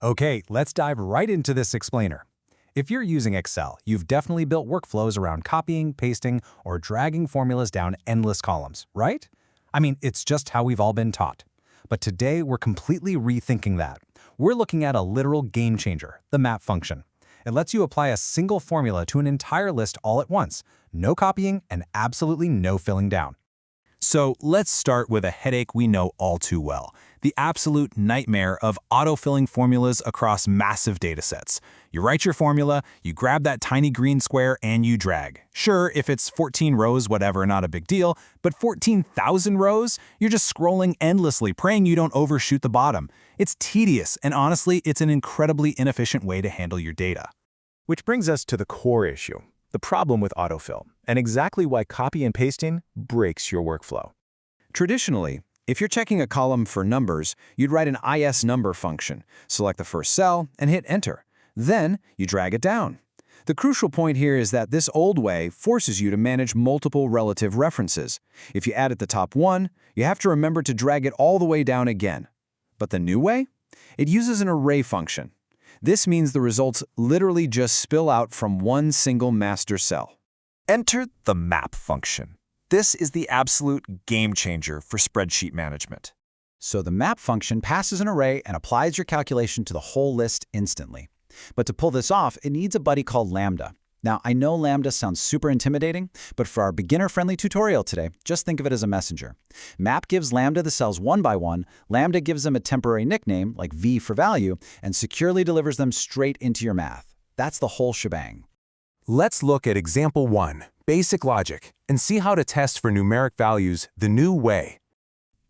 Okay, let's dive right into this explainer. If you're using Excel, you've definitely built workflows around copying, pasting, or dragging formulas down endless columns, right? I mean, it's just how we've all been taught. But today, we're completely rethinking that. We're looking at a literal game changer, the map function. It lets you apply a single formula to an entire list all at once, no copying and absolutely no filling down. So let's start with a headache we know all too well, the absolute nightmare of autofilling formulas across massive datasets. You write your formula, you grab that tiny green square, and you drag. Sure, if it's 14 rows, whatever, not a big deal, but 14,000 rows? You're just scrolling endlessly, praying you don't overshoot the bottom. It's tedious, and honestly, it's an incredibly inefficient way to handle your data. Which brings us to the core issue, the problem with autofill, and exactly why copy and pasting breaks your workflow. Traditionally, if you're checking a column for numbers, you'd write an isNumber function, select the first cell, and hit Enter. Then, you drag it down. The crucial point here is that this old way forces you to manage multiple relative references. If you add at the top one, you have to remember to drag it all the way down again. But the new way? It uses an array function. This means the results literally just spill out from one single master cell. Enter the map function. This is the absolute game changer for spreadsheet management. So the map function passes an array and applies your calculation to the whole list instantly. But to pull this off, it needs a buddy called Lambda. Now, I know Lambda sounds super intimidating, but for our beginner-friendly tutorial today, just think of it as a messenger. Map gives Lambda the cells one by one, Lambda gives them a temporary nickname, like V for value, and securely delivers them straight into your math. That's the whole shebang. Let's look at example 1, basic logic, and see how to test for numeric values the new way.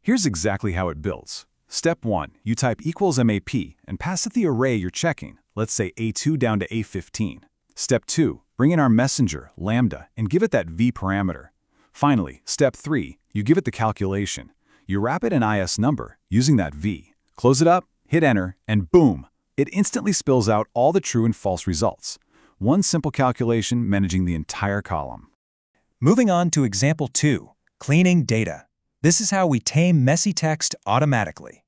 Here's exactly how it builds. Step 1, you type equals MAP and pass it the array you're checking, let's say A2 down to A15. Step 2, bring in our messenger, Lambda, and give it that V parameter. Finally, step 3, you give it the calculation. You wrap it in isNumber using that V. Close it up, hit Enter, and boom! It instantly spills out all the true and false results. One simple calculation managing the entire column. Moving on to example 2, cleaning data. This is how we tame messy text automatically.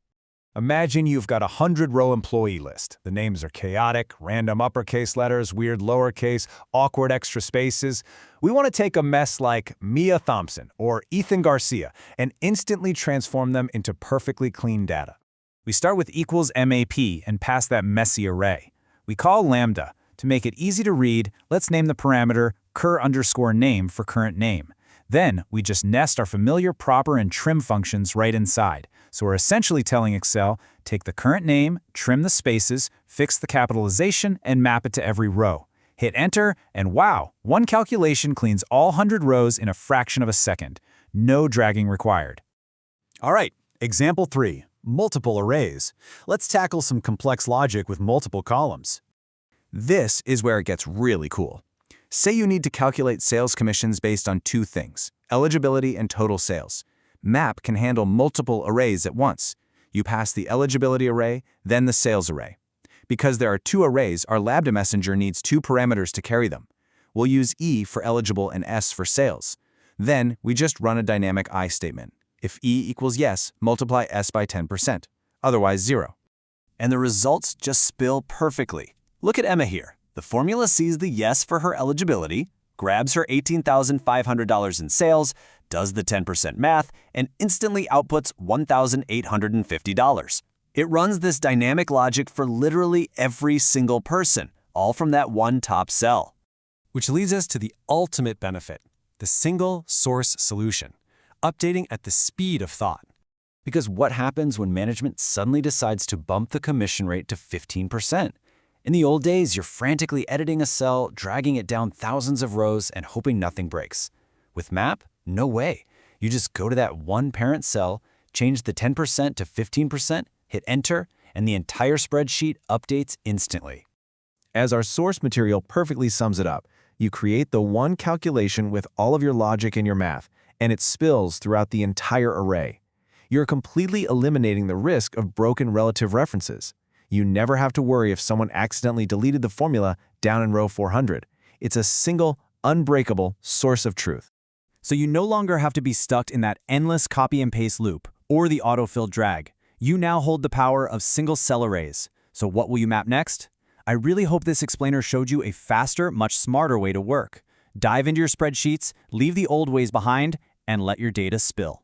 Imagine you've got a 100-row employee list. The names are chaotic, random uppercase letters, weird lowercase, awkward extra spaces. We want to take a mess like Mia Thompson or Ethan Garcia and instantly transform them into perfectly clean data. We start with equals MAP and pass that messy array. We call Lambda. To make it easy to read, let's name the parameter cur_name for current name. Then, we just nest our familiar proper and trim functions right inside. So we're essentially telling Excel, take the current name, trim the spaces, fix the capitalization, and map it to every row. Hit Enter, and wow, one calculation cleans all 100 rows in a fraction of a second. No dragging required. All right, example 3, multiple arrays. Let's tackle some complex logic with multiple columns. This is where it gets really cool. Say you need to calculate sales commissions based on two things, eligibility and total sales. Map can handle multiple arrays at once. You pass the eligibility array, then the sales array. Because there are two arrays, our Lambda messenger needs two parameters to carry them. We'll use E for eligible and S for sales. Then, we just run a dynamic I statement. If E equals yes, multiply S by 10%, otherwise 0. And the results just spill perfectly. Look at Emma here. The formula sees the yes for her eligibility, grabs her $18,500 in sales, does the 10% math, and instantly outputs $1,850. It runs this dynamic logic for literally every single person, all from that one top cell. Which leads us to the ultimate benefit, the single source solution, updating at the speed of thought. Because what happens when management suddenly decides to bump the commission rate to 15%? In the old days, you're frantically editing a cell, dragging it down thousands of rows, and hoping nothing breaks. With Map, no way. You just go to that one parent cell, change the 10% to 15%, hit Enter, and the entire spreadsheet updates instantly. As our source material perfectly sums it up, you create the one calculation with all of your logic and your math, and it spills throughout the entire array. You're completely eliminating the risk of broken relative references. You never have to worry if someone accidentally deleted the formula down in row 400. It's a single, unbreakable source of truth. So you no longer have to be stuck in that endless copy and paste loop or the autofill drag. You now hold the power of single cell arrays. So what will you map next? I really hope this explainer showed you a faster, much smarter way to work. Dive into your spreadsheets, leave the old ways behind, and let your data spill.